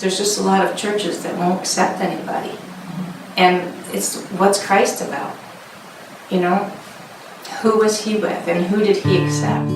There's just a lot of churches that won't accept anybody. And it's, what's Christ about? You know? Who was he with and who did he accept?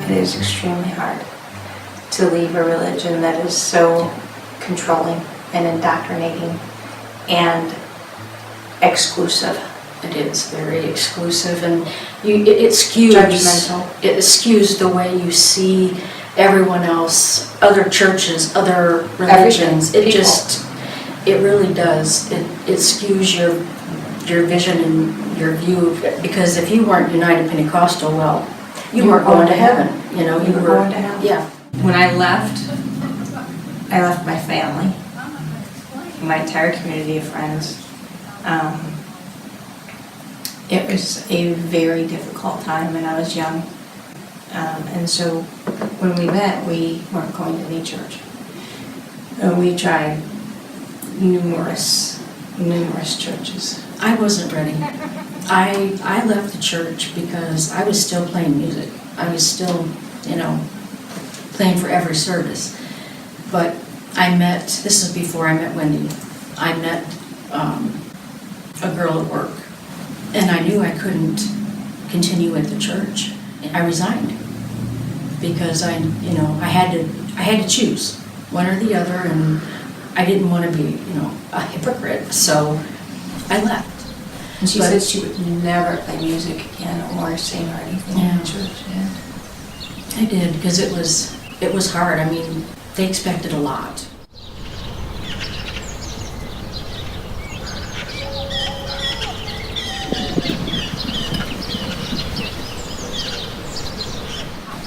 It is extremely hard to leave a religion that is so controlling and indoctrinating and exclusive. It is very exclusive, and it skews. Judgmental. It skews the way you see everyone else, other churches, other religions. It really does. It skews your vision and your view, because if you weren't United Pentecostal, well, you weren't going to heaven. You know, you were going to hell. Yeah. When I left my family, my entire community of friends. It was a very difficult time, and I was young. And so when we met, we weren't going to any church. We tried numerous churches. I wasn't ready. I left the church because I was still playing music. I was still, playing for every service. But this is before I met Wendy, I met a girl at work, and I knew I couldn't continue at the church. I resigned because I had to choose one or the other, and I didn't want to be, a hypocrite, so I left. And she said she would never play music again or sing or anything in the church. Yeah. I did, because it was hard. I mean, they expected a lot.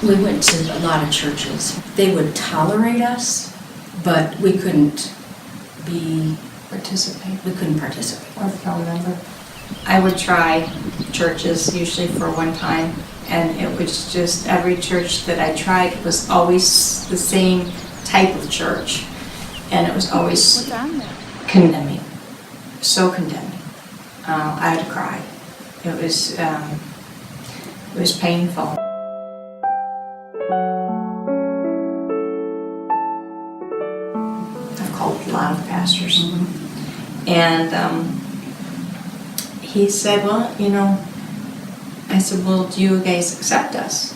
We went to a lot of churches. They would tolerate us, but we couldn't participate. We couldn't participate. Or become a member. I would try churches usually for one time, and it was just every church that I tried was always the same type of church, and it was always condemning, so condemning. I had to cry. It was painful. I've called a lot of pastors, and he said, well, I said, well, do you guys accept us?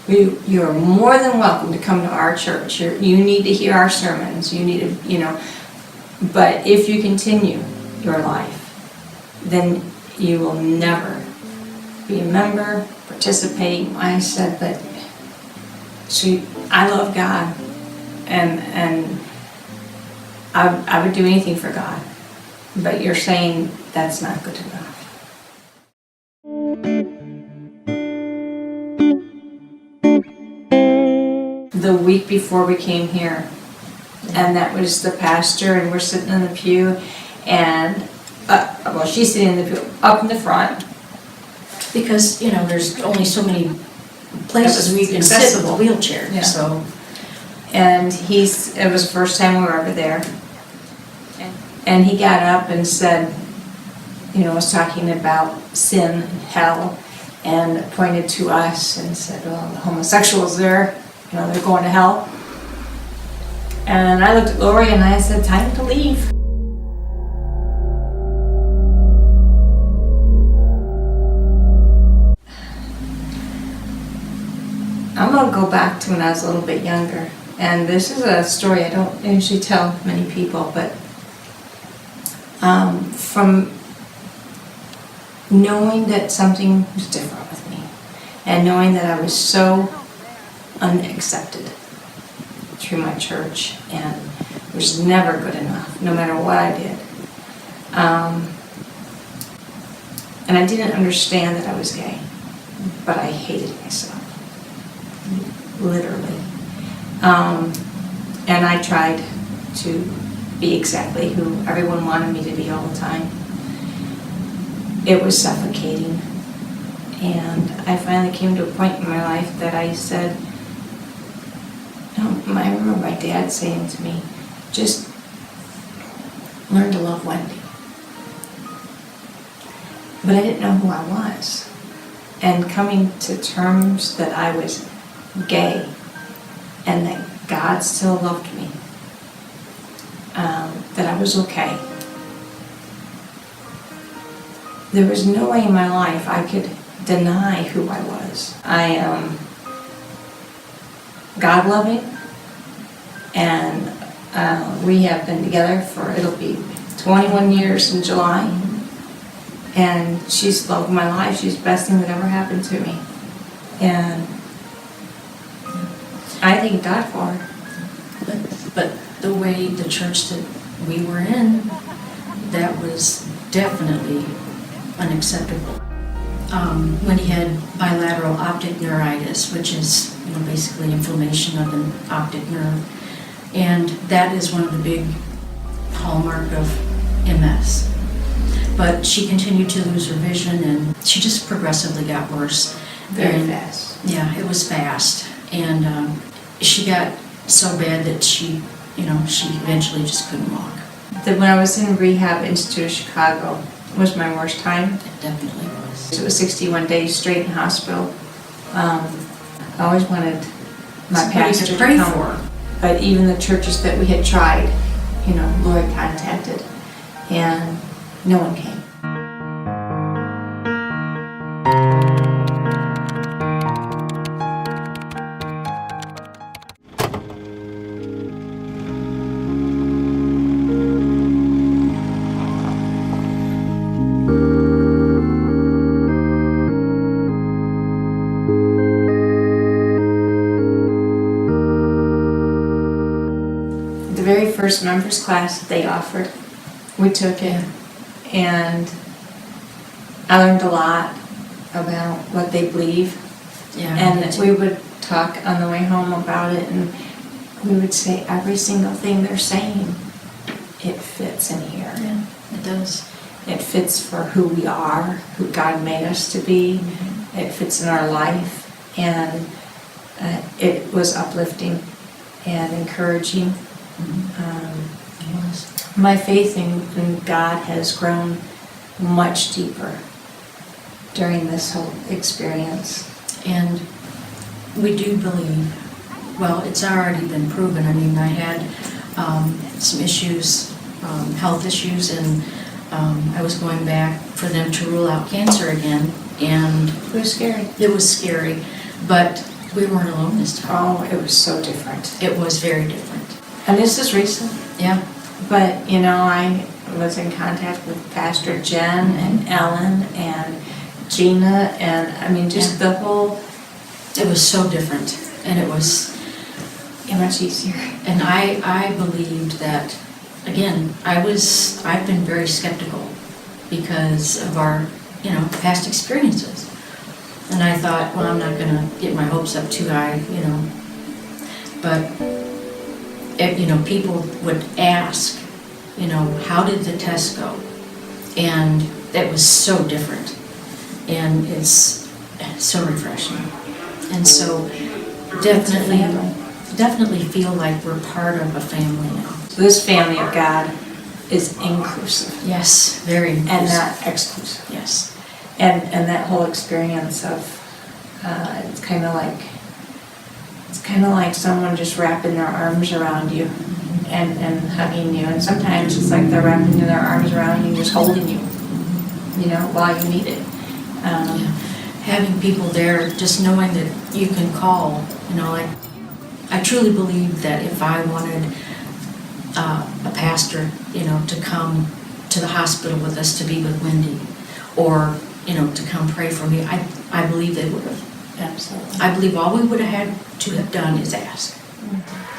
You're more than welcome to come to our church. You need to hear our sermons. You need to, but if you continue your life, then you will never be a member, participate. I said, but I love God, and I would do anything for God, but you're saying that's not good enough. The week before we came here, and that was the pastor, and we're sitting in the pew, and she's sitting in the pew up in the front, because there's only so many places where you can sit with a wheelchair. Yeah. So, and it was the first time we were ever there, and he got up and said, was talking about sin and hell, and pointed to us and said, well, the homosexuals there, they're going to hell. And I looked at Lori and I said, time to leave. I'm going to go back to when I was a little bit younger. And this is a story I don't usually tell many people, but from knowing that something was different with me, and knowing that I was so unaccepted through my church and was never good enough, no matter what I did. And I didn't understand that I was gay, but I hated myself, literally. And I tried to be exactly who everyone wanted me to be all the time. It was suffocating. And I finally came to a point in my life that I said, I remember my dad saying to me, just learn to love Wendy. But I didn't know who I was. And coming to terms that I was gay and that God still loved me, that I was okay. There was no way in my life I could deny who I was. I am God-loving, and we have been together for, it'll be 21 years in July, and she's the love of my life. She's the best thing that ever happened to me, and I thank God for her. But the way the church that we were in, that was definitely unacceptable. When he had bilateral optic neuritis, which is basically inflammation of an optic nerve, and that is one of the big hallmark of MS. But she continued to lose her vision, and she just progressively got worse. Very fast. Yeah, it was fast, and she got so bad that she eventually just couldn't walk. When I was in Rehab Institute of Chicago, was my worst time. It definitely was. It was 61 days straight in hospital. I always wanted my Somebody pastor to to pray come. for. But even the churches that we had tried, Lori contacted, and no one came. The very first members class that they offered, we took it, and I learned a lot about what they believe. Yeah. And we would talk on the way home about it, and we would say every single thing they're saying, it fits in here. Yeah, it does. It fits for who we are, who God made us to be. Mm-hmm. It fits in our life, and it was uplifting and encouraging. It was. My faith in God has grown much deeper during this whole experience. And we do believe, well, it's already been proven. I mean, I had some issues, health issues, and I was going back for them to rule out cancer again, and It was scary. it was scary, but we weren't alone this time. Oh, it was so different. It was very different. And this is recent, Yeah. but I was in contact with Pastor Jen and Ellen and Gina, and I mean, just the whole, It was so different, and it was, much easier. and I believed that, again, I've been very skeptical because of our, past experiences. And I thought, well, I'm not gonna get my hopes up too high, but, people would ask, how did the test go? And that was so different, and it's so refreshing. And so definitely feel like we're part of a family now. This family of God is inclusive Yes, very and inclusive. not exclusive. Yes. And that whole experience of, it's kind of like someone just wrapping their arms around you and hugging you. And sometimes it's like they're wrapping their arms around you and just holding you, while you need it. Yeah. Having people there, just knowing that you can call, I truly believe that if I wanted a pastor, to come to the hospital with us to be with Wendy, or, to come pray for me, I believe they would have. Absolutely. I believe all we would have had to have done is ask.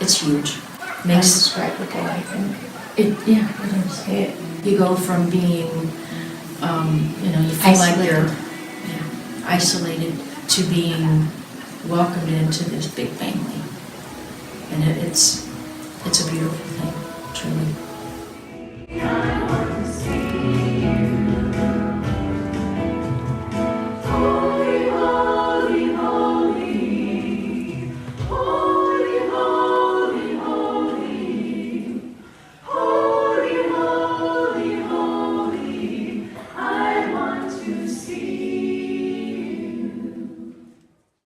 It's huge. Makes indescribable, I think. It is. You go from being You feel like Isolated. you're isolated to being welcomed into this big family. And it's a beautiful thing, truly.